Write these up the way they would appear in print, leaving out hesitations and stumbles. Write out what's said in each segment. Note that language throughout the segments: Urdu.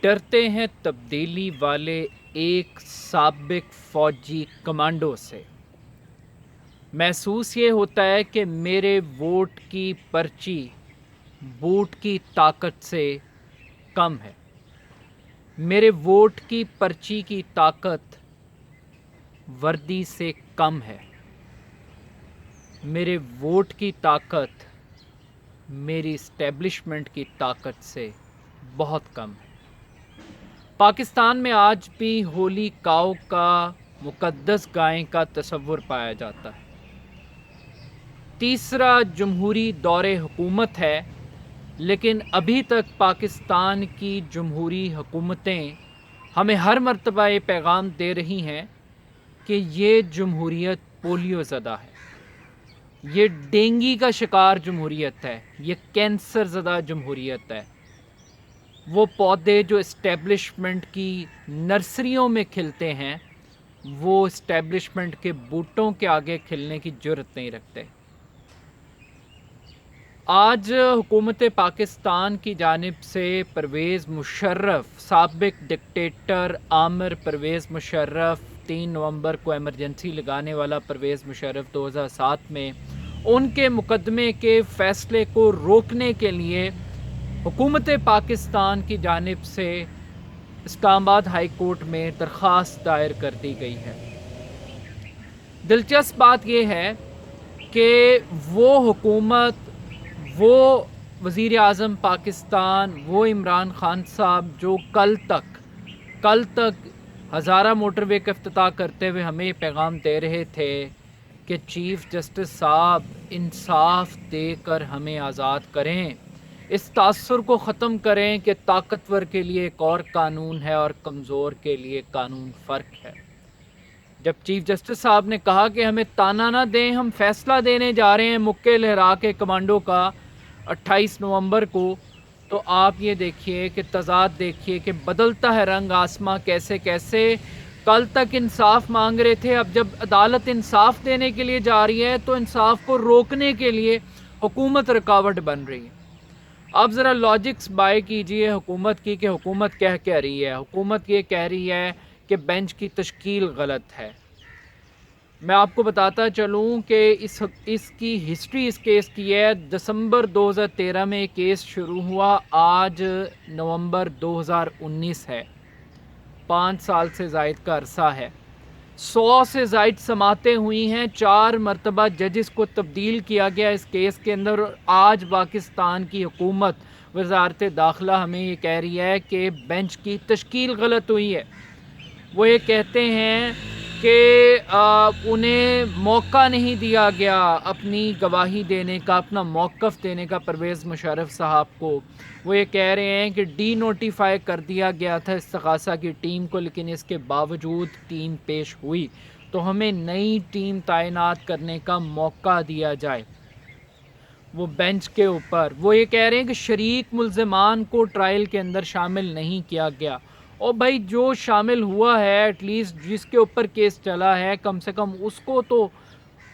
ڈرتے ہیں تبدیلی والے ایک سابق فوجی کمانڈو سے۔ محسوس یہ ہوتا ہے کہ میرے ووٹ کی پرچی بوٹ کی طاقت سے کم ہے۔ میرے ووٹ کی پرچی کی طاقت وردی سے کم ہے۔ میرے ووٹ کی طاقت میری اسٹیبلشمنٹ کی طاقت سے بہت کم ہے۔ پاکستان میں آج بھی ہولی کاؤ کا مقدس گائے کا تصور پایا جاتا ہے۔ تیسرا جمہوری دور حکومت ہے، لیکن ابھی تک پاکستان کی جمہوری حکومتیں ہمیں ہر مرتبہ یہ پیغام دے رہی ہیں کہ یہ جمہوریت پولیو زدہ ہے، یہ ڈینگی کا شکار جمہوریت ہے، یہ کینسر زدہ جمہوریت ہے۔ وہ پودے جو اسٹیبلشمنٹ کی نرسریوں میں کھلتے ہیں، وہ اسٹیبلشمنٹ کے بوٹوں کے آگے کھلنے کی جرات نہیں رکھتے۔ آج حکومت پاکستان کی جانب سے پرویز مشرف، سابق ڈکٹیٹر عامر پرویز مشرف، 3 نومبر کو ایمرجنسی لگانے والا پرویز مشرف 2007 میں ان کے مقدمے کے فیصلے کو روکنے کے لیے حکومت پاکستان کی جانب سے اسلام آباد ہائی کورٹ میں درخواست دائر کر دی گئی ہے۔ دلچسپ بات یہ ہے کہ وہ حکومت، وہ وزیر اعظم پاکستان، وہ عمران خان صاحب جو کل تک ہزارہ موٹر وے کا افتتاح کرتے ہوئے ہمیں یہ پیغام دے رہے تھے کہ چیف جسٹس صاحب انصاف دے کر ہمیں آزاد کریں، اس تاثر کو ختم کریں کہ طاقتور کے لیے ایک اور قانون ہے اور کمزور کے لیے قانون فرق ہے۔ جب چیف جسٹس صاحب نے کہا کہ ہمیں تانا نہ دیں، ہم فیصلہ دینے جا رہے ہیں مکے لہرا کے کمانڈو کا 28 نومبر کو، تو آپ یہ دیکھیے کہ تضاد دیکھیے کہ بدلتا ہے رنگ آسماں کیسے کیسے۔ کل تک انصاف مانگ رہے تھے، اب جب عدالت انصاف دینے کے لیے جا رہی ہے تو انصاف کو روکنے کے لیے حکومت رکاوٹ بن رہی ہے۔ اب ذرا لاجکس بائی کیجئے حکومت کی کہ حکومت کہہ رہی ہے۔ حکومت یہ کہہ رہی ہے کہ بینچ کی تشکیل غلط ہے۔ میں آپ کو بتاتا چلوں کہ اس کی ہسٹری اس کیس کی ہے۔ دسمبر 2013 میں یہ کیس شروع ہوا، آج نومبر 2019 ہے، 5 سال سے زائد کا عرصہ ہے۔ 100 سے زائد سماعتیں ہوئی ہیں، 4 مرتبہ ججز کو تبدیل کیا گیا اس کیس کے اندر۔ آج پاکستان کی حکومت، وزارت داخلہ ہمیں یہ کہہ رہی ہے کہ بینچ کی تشکیل غلط ہوئی ہے۔ وہ یہ کہتے ہیں کہ انہیں موقع نہیں دیا گیا اپنی گواہی دینے کا، اپنا موقف دینے کا پرویز مشرف صاحب کو۔ وہ یہ کہہ رہے ہیں کہ ڈی نوٹیفائی کر دیا گیا تھا استغاثہ کی ٹیم کو، لیکن اس کے باوجود ٹیم پیش ہوئی تو ہمیں نئی ٹیم تعینات کرنے کا موقع دیا جائے۔ وہ بینچ کے اوپر وہ یہ کہہ رہے ہیں کہ شریک ملزمان کو ٹرائل کے اندر شامل نہیں کیا گیا۔ اور بھائی جو شامل ہوا ہے، ایٹ لیسٹ جس کے اوپر کیس چلا ہے، کم سے کم اس کو تو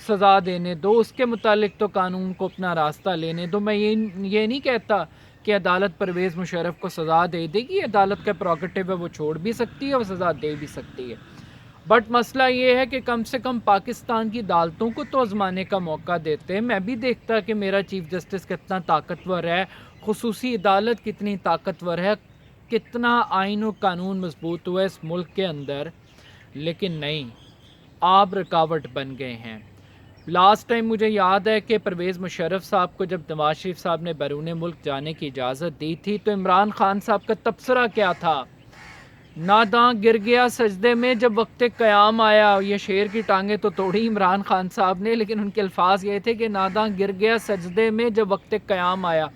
سزا دینے دو، اس کے متعلق تو قانون کو اپنا راستہ لینے دو۔ میں یہ نہیں کہتا کہ عدالت پرویز مشرف کو سزا دے دے گی، عدالت کا پروگیٹو ہے، وہ چھوڑ بھی سکتی ہے اور سزا دے بھی سکتی ہے، بٹ مسئلہ یہ ہے کہ کم سے کم پاکستان کی عدالتوں کو تو آزمانے کا موقع دیتے ہیں۔ میں بھی دیکھتا کہ میرا چیف جسٹس کتنا طاقتور ہے، خصوصی عدالت کتنی طاقتور ہے، کتنا آئین و قانون مضبوط ہوا ہے اس ملک کے اندر، لیکن نہیں، آپ رکاوٹ بن گئے ہیں۔ لاسٹ ٹائم مجھے یاد ہے کہ پرویز مشرف صاحب کو جب نواز شریف صاحب نے بیرون ملک جانے کی اجازت دی تھی تو عمران خان صاحب کا تبصرہ کیا تھا؟ ناداں گر گیا سجدے میں جب وقت قیام آیا۔ یہ شیر کی ٹانگیں تو توڑی عمران خان صاحب نے، لیکن ان کے الفاظ یہ تھے کہ ناداں گر گیا سجدے میں جب وقت قیام آیا۔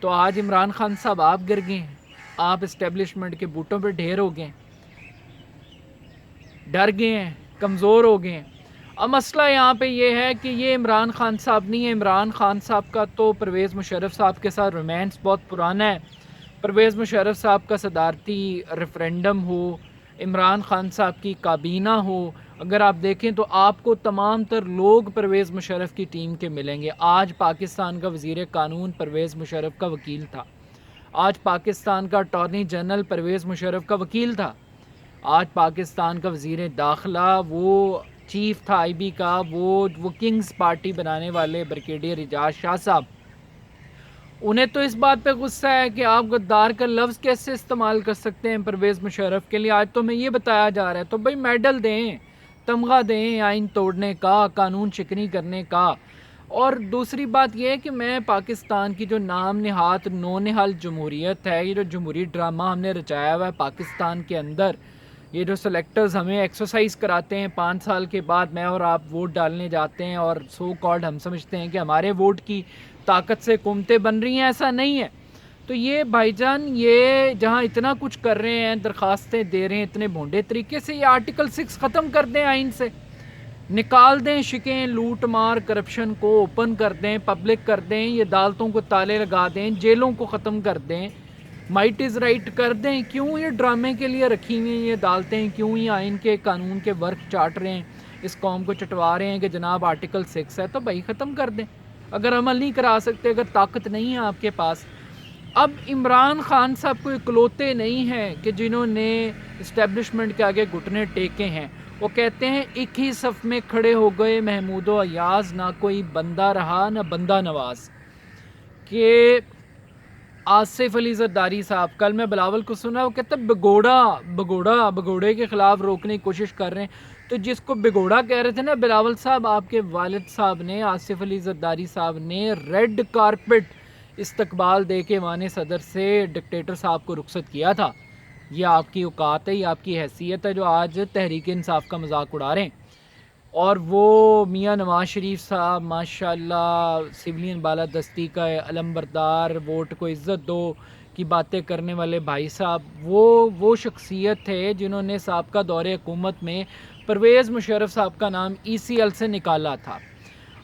تو آج عمران خان صاحب آپ گر گئے ہیں، آپ اسٹیبلشمنٹ کے بوٹوں پہ ڈھیر ہو گئے ہیں، ڈر گئے ہیں، کمزور ہو گئے ہیں۔ اب مسئلہ یہاں پہ یہ ہے کہ یہ عمران خان صاحب نہیں ہے، عمران خان صاحب کا تو پرویز مشرف صاحب کے ساتھ رومانس بہت پرانا ہے۔ پرویز مشرف صاحب کا صدارتی ریفرینڈم ہو، عمران خان صاحب کی کابینہ ہو، اگر آپ دیکھیں تو آپ کو تمام تر لوگ پرویز مشرف کی ٹیم کے ملیں گے۔ آج پاکستان کا وزیر قانون پرویز مشرف کا وکیل تھا، آج پاکستان کا اٹارنی جنرل پرویز مشرف کا وکیل تھا، آج پاکستان کا وزیر داخلہ وہ چیف تھا آئی بی کا، وہ کنگز پارٹی بنانے والے بریگیڈیئر اعجاز شاہ صاحب، انہیں تو اس بات پہ غصہ ہے کہ آپ غدار کا لفظ کیسے استعمال کر سکتے ہیں پرویز مشرف کے لیے. آج تو ہمیں یہ بتایا جا رہا ہے تو بھائی میڈل دیں، تمغہ دیں آئین توڑنے کا، قانون شکنی کرنے کا. اور دوسری بات یہ ہے کہ میں پاکستان کی جو نام نہاد نونہال جمہوریت ہے، یہ جو جمہوری ڈرامہ ہم نے رچایا ہوا ہے پاکستان کے اندر، یہ جو سلیکٹرز ہمیں ایکسرسائز کراتے ہیں 5 سال کے بعد میں اور آپ ووٹ ڈالنے جاتے ہیں اور سو کالڈ ہم سمجھتے ہیں کہ ہمارے ووٹ کی طاقت سے حکومتیں بن رہی ہیں، ایسا نہیں ہے. تو یہ بھائی جان، یہ جہاں اتنا کچھ کر رہے ہیں، درخواستیں دے رہے ہیں اتنے بھونڈے طریقے سے، یہ آرٹیکل 6 ختم کر دیں آئین سے، نکال دیں شکیں، لوٹ مار کرپشن کو اوپن کر دیں، پبلک کر دیں، یہ عدالتوں کو تالے لگا دیں، جیلوں کو ختم کر دیں، مائٹ از رائٹ کر دیں. کیوں یہ ڈرامے کے لیے رکھی ہوئی ہیں یہ عدالتیں؟ کیوں یہ آئین کے قانون کے ورک چاٹ رہے ہیں، اس قوم کو چٹوا رہے ہیں کہ جناب آرٹیکل 6 ہے تو بھائی ختم کر دیں. اگر عمل نہیں کرا سکتے، اگر طاقت نہیں ہے آپ کے پاس. اب عمران خان صاحب کو اکلوتے نہیں ہیں کہ جنہوں نے اسٹیبلشمنٹ کے آگے گھٹنے ٹیکے ہیں. وہ کہتے ہیں ایک ہی صف میں کھڑے ہو گئے محمود و ایاز، نہ کوئی بندہ رہا نہ بندہ نواز. کہ آصف علی زرداری صاحب، کل میں بلاول کو سنا، وہ کہتا بگوڑے کے خلاف روکنے کی کوشش کر رہے ہیں. تو جس کو بگوڑا کہہ رہے تھے نا بلاول صاحب، آپ کے والد صاحب نے، آصف علی زرداری صاحب نے ریڈ کارپٹ استقبال دے کے ایوان صدر سے ڈکٹیٹر صاحب کو رخصت کیا تھا. یہ آپ کی اوقات ہے، یہ آپ کی حیثیت ہے جو آج تحریک انصاف کا مذاق اڑا رہے ہیں. اور وہ میاں نواز شریف صاحب ماشاءاللہ سولین بالادستی کا علم بردار، ووٹ کو عزت دو کی باتیں کرنے والے بھائی صاحب، وہ شخصیت تھے جنہوں نے سابقہ دور حکومت میں پرویز مشرف صاحب کا نام ECL سے نکالا تھا.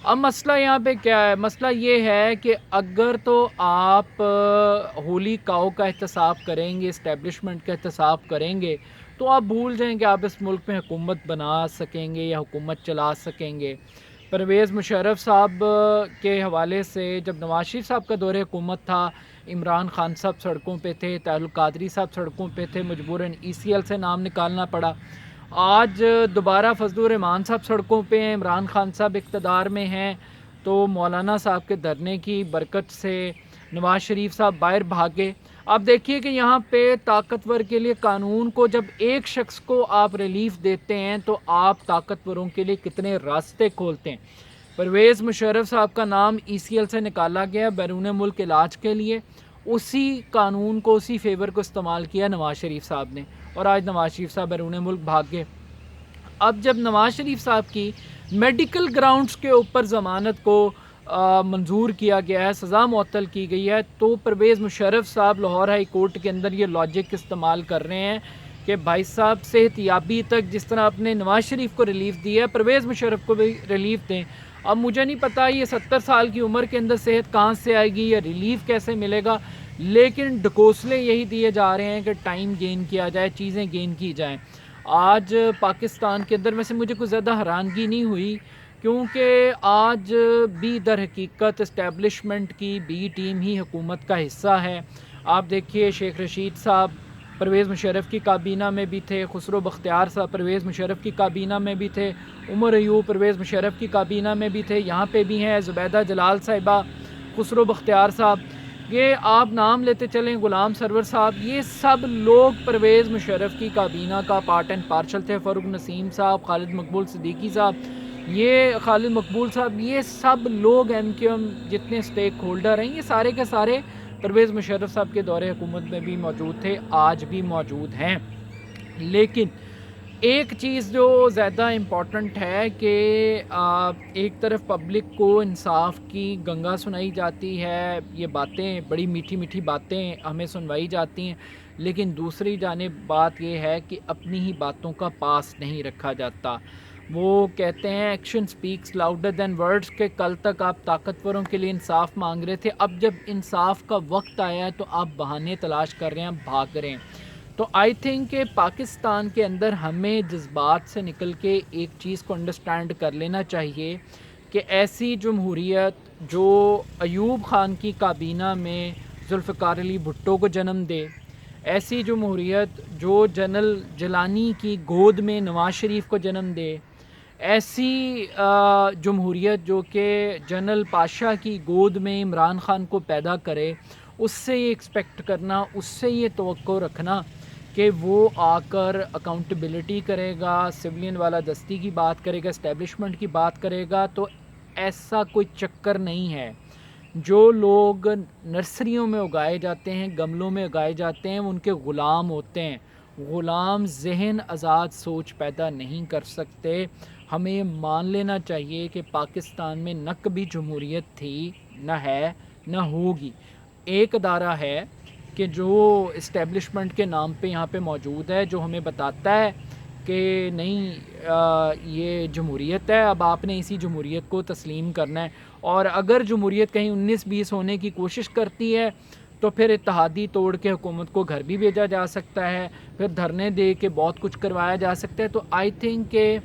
اب مسئلہ یہاں پہ کیا ہے؟ مسئلہ یہ ہے کہ اگر تو آپ ہولی کاؤ کا احتساب کریں گے، اسٹیبلشمنٹ کا احتساب کریں گے، تو آپ بھول جائیں کہ آپ اس ملک میں حکومت بنا سکیں گے یا حکومت چلا سکیں گے. پرویز مشرف صاحب کے حوالے سے جب نواز شریف صاحب کا دور حکومت تھا، عمران خان صاحب سڑکوں پہ تھے، طاہر القادری صاحب سڑکوں پہ تھے، مجبوراً ECL سے نام نکالنا پڑا. آج دوبارہ فضل الرحمان صاحب سڑکوں پہ ہیں، عمران خان صاحب اقتدار میں ہیں، تو مولانا صاحب کے دھرنے کی برکت سے نواز شریف صاحب باہر بھاگے. آپ دیکھیے کہ یہاں پہ طاقتور کے لیے قانون کو جب ایک شخص کو آپ ریلیف دیتے ہیں تو آپ طاقتوروں کے لیے کتنے راستے کھولتے ہیں. پرویز مشرف صاحب کا نام ECL سے نکالا گیا بیرون ملک علاج کے لیے، اسی قانون کو، اسی فیور کو استعمال کیا نواز شریف صاحب نے، اور آج نواز شریف صاحب بیرون ملک بھاگ گئے. اب جب نواز شریف صاحب کی میڈیکل گراؤنڈز کے اوپر ضمانت کو منظور کیا گیا ہے، سزا معطل کی گئی ہے، تو پرویز مشرف صاحب لاہور ہائی کورٹ کے اندر یہ لاجک استعمال کر رہے ہیں کہ بھائی صاحب صحت یابی تک جس طرح آپ نے نواز شریف کو ریلیف دی ہے، پرویز مشرف کو بھی ریلیف دیں. اب مجھے نہیں پتا یہ 70 سال کی عمر کے اندر صحت کہاں سے آئے گی یا ریلیف کیسے ملے گا، لیکن ڈھکوسلے یہی دیے جا رہے ہیں کہ ٹائم گین کیا جائے، چیزیں گین کی جائیں. آج پاکستان کے اندر ویسے مجھے کوئی زیادہ حیرانگی نہیں ہوئی، کیونکہ آج بھی در حقیقت اسٹیبلشمنٹ کی بی ٹیم ہی حکومت کا حصہ ہے. آپ دیکھیے شیخ رشید صاحب پرویز مشرف کی کابینہ میں بھی تھے، خسرو بختیار صاحب پرویز مشرف کی کابینہ میں بھی تھے، عمر ایوب پرویز مشرف کی کابینہ میں بھی تھے، یہاں پہ بھی ہیں زبیدہ جلال صاحبہ، خسرو بختیار صاحب، یہ آپ نام لیتے چلیں، غلام سرور صاحب، یہ سب لوگ پرویز مشرف کی کابینہ کا پارٹ اینڈ پارشل تھے. فاروق نسیم صاحب، خالد مقبول صدیقی صاحب، یہ سب لوگ MQM جتنے سٹیک ہولڈر ہیں، یہ سارے کے سارے پرویز مشرف صاحب کے دور حکومت میں بھی موجود تھے، آج بھی موجود ہیں. لیکن ایک چیز جو زیادہ امپورٹنٹ ہے کہ ایک طرف پبلک کو انصاف کی گنگا سنائی جاتی ہے، یہ باتیں بڑی میٹھی میٹھی باتیں ہمیں سنوائی جاتی ہیں، لیکن دوسری جانب بات یہ ہے کہ اپنی ہی باتوں کا پاس نہیں رکھا جاتا. وہ کہتے ہیں action specs louder than words, کہ کل تک آپ طاقتوروں کے لیے انصاف مانگ رہے تھے، اب جب انصاف کا وقت آیا ہے تو آپ بہانے تلاش کر رہے ہیں، بھاگ رہے ہیں. تو آئی تھنک کہ پاکستان کے اندر ہمیں جذبات سے نکل کے ایک چیز کو انڈرسٹینڈ کر لینا چاہیے کہ ایسی جمہوریت جو ایوب خان کی کابینہ میں ذوالفقار علی بھٹو کو جنم دے، ایسی جمہوریت جو جنرل جیلانی کی گود میں نواز شریف کو جنم دے، ایسی جمہوریت جو کہ جنرل پاشا کی گود میں عمران خان کو پیدا کرے، اس سے یہ ایکسپیکٹ کرنا، اس سے یہ توقع رکھنا کہ وہ آ کر اکاؤنٹیبلٹی کرے گا، سولین والا دستی کی بات کرے گا، اسٹیبلشمنٹ کی بات کرے گا، تو ایسا کوئی چکر نہیں ہے۔ جو لوگ نرسریوں میں اگائے جاتے ہیں، گملوں میں اگائے جاتے ہیں، وہ ان کے غلام ہوتے ہیں۔ غلام ذہن آزاد سوچ پیدا نہیں کر سکتے۔ ہمیں یہ مان لینا چاہیے کہ پاکستان میں نہ کبھی جمہوریت تھی، نہ ہے، نہ ہوگی۔ ایک ادارہ ہے کہ جو اسٹیبلشمنٹ کے نام پہ یہاں پہ موجود ہے، جو ہمیں بتاتا ہے کہ نہیں یہ جمہوریت ہے، اب آپ نے اسی جمہوریت کو تسلیم کرنا ہے، اور اگر جمہوریت کہیں 19-20 ہونے کی کوشش کرتی ہے تو پھر اتحادی توڑ کے حکومت کو گھر بھی بھیجا جا سکتا ہے، پھر دھرنے دے کے بہت کچھ کروایا جا سکتا ہے۔ تو آئی تھنک کہ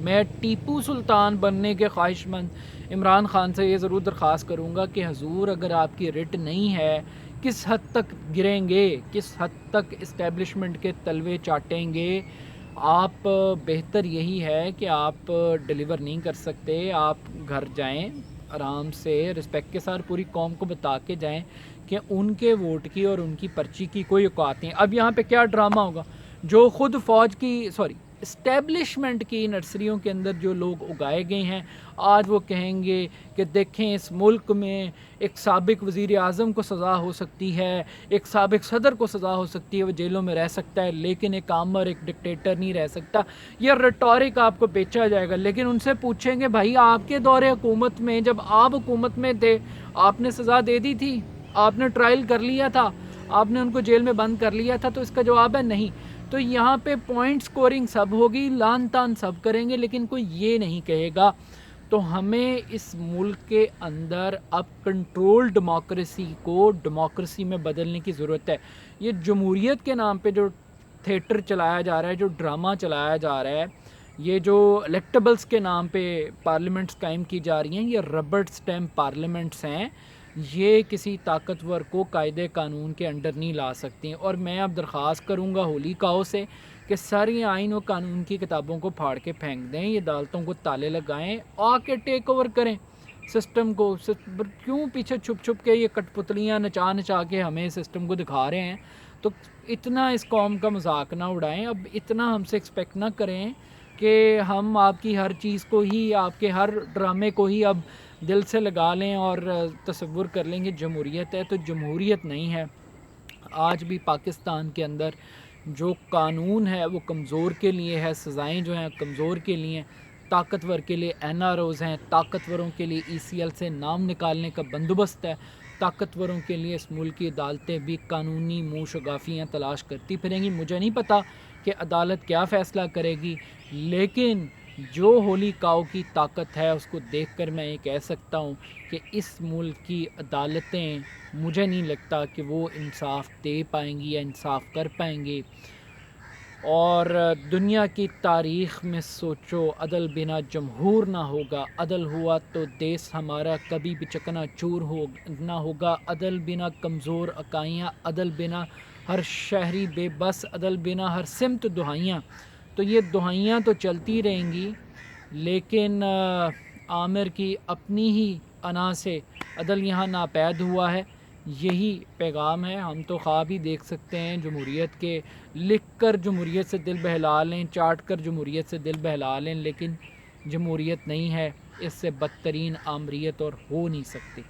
میں ٹیپو سلطان بننے کے خواہش مند عمران خان سے یہ ضرور درخواست کروں گا کہ حضور اگر آپ کی رٹ نہیں ہے، کس حد تک گریں گے، کس حد تک اسٹیبلشمنٹ کے تلوے چاٹیں گے؟ آپ بہتر یہی ہے کہ آپ ڈیلیور نہیں کر سکتے، آپ گھر جائیں آرام سے، رسپیکٹ کے ساتھ پوری قوم کو بتا کے جائیں کہ ان کے ووٹ کی اور ان کی پرچی کی کوئی اوقات نہیں۔ اب یہاں پہ کیا ڈرامہ ہوگا، جو خود فوج کی اسٹیبلشمنٹ کی نرسریوں کے اندر جو لوگ اگائے گئے ہیں، آج وہ کہیں گے کہ دیکھیں اس ملک میں ایک سابق وزیر اعظم کو سزا ہو سکتی ہے، ایک سابق صدر کو سزا ہو سکتی ہے، وہ جیلوں میں رہ سکتا ہے، لیکن ایک عامر، ایک ڈکٹیٹر نہیں رہ سکتا۔ یہ ریٹورک آپ کو بیچا جائے گا، لیکن ان سے پوچھیں گے بھائی آپ کے دور حکومت میں جب آپ حکومت میں تھے، آپ نے سزا دے دی تھی، آپ نے ٹرائل کر لیا تھا، آپ نے ان کو جیل میں بند کر لیا تھا؟ تو اس کا جواب ہے نہیں۔ تو یہاں پہ پوائنٹ سکورنگ سب ہوگی، لان تان سب کریں گے، لیکن کوئی یہ نہیں کہے گا۔ تو ہمیں اس ملک کے اندر اب کنٹرول ڈیموکریسی کو ڈیموکریسی میں بدلنے کی ضرورت ہے۔ یہ جمہوریت کے نام پہ جو تھیٹر چلایا جا رہا ہے، جو ڈرامہ چلایا جا رہا ہے، یہ جو الیکٹیبلز کے نام پہ پارلیمنٹس قائم کی جا رہی ہیں، یہ ربڑ سٹیمپ پارلیمنٹس ہیں، یہ کسی طاقتور کو قاعدے قانون کے انڈر نہیں لا سکتی۔ اور میں اب درخواست کروں گا ہولی کاؤ سے کہ ساری آئین و قانون کی کتابوں کو پھاڑ کے پھینک دیں، یہ عدالتوں کو تالے لگائیں، آ کے ٹیک اوور کریں سسٹم کو۔ کیوں پیچھے چھپ چھپ کے یہ کٹ پتلیاں نچا نچا کے ہمیں سسٹم کو دکھا رہے ہیں؟ تو اتنا اس قوم کا مذاق نہ اڑائیں، اب اتنا ہم سے ایکسپیکٹ نہ کریں کہ ہم آپ کی ہر چیز کو ہی، آپ کے ہر ڈرامے کو ہی اب دل سے لگا لیں اور تصور کر لیں کہ جمہوریت ہے۔ تو جمہوریت نہیں ہے۔ آج بھی پاکستان کے اندر جو قانون ہے وہ کمزور کے لیے ہے، سزائیں جو ہیں کمزور کے لیے ہیں، طاقتور کے لیے این آر اوز ہیں، طاقتوروں کے لیے ای سی ایل سے نام نکالنے کا بندوبست ہے، طاقتوروں کے لیے اس ملک کی عدالتیں بھی قانونی منہ شگافیاں تلاش کرتی پھریں گی۔ مجھے نہیں پتہ کہ عدالت کیا فیصلہ کرے گی، لیکن جو ہولی کاؤ کی طاقت ہے اس کو دیکھ کر میں یہ کہہ سکتا ہوں کہ اس ملک کی عدالتیں مجھے نہیں لگتا کہ وہ انصاف دے پائیں گی یا انصاف کر پائیں گی۔ اور دنیا کی تاریخ میں سوچو، عدل بنا جمہور نہ ہوگا، عدل ہوا تو دیس ہمارا کبھی بھی چکنا چور نہ ہوگا، عدل بنا کمزور اکائیاں، عدل بنا ہر شہری بے بس، عدل بنا ہر سمت دہائیاں۔ تو یہ دہائیاں تو چلتی رہیں گی، لیکن عامر کی اپنی ہی انا سے عدل یہاں ناپید ہوا ہے، یہی پیغام ہے۔ ہم تو خواب ہی دیکھ سکتے ہیں جمہوریت کے، لکھ کر جمہوریت سے دل بہلا لیں، چاٹ کر جمہوریت سے دل بہلا لیں، لیکن جمہوریت نہیں ہے، اس سے بدترین آمریت اور ہو نہیں سکتی۔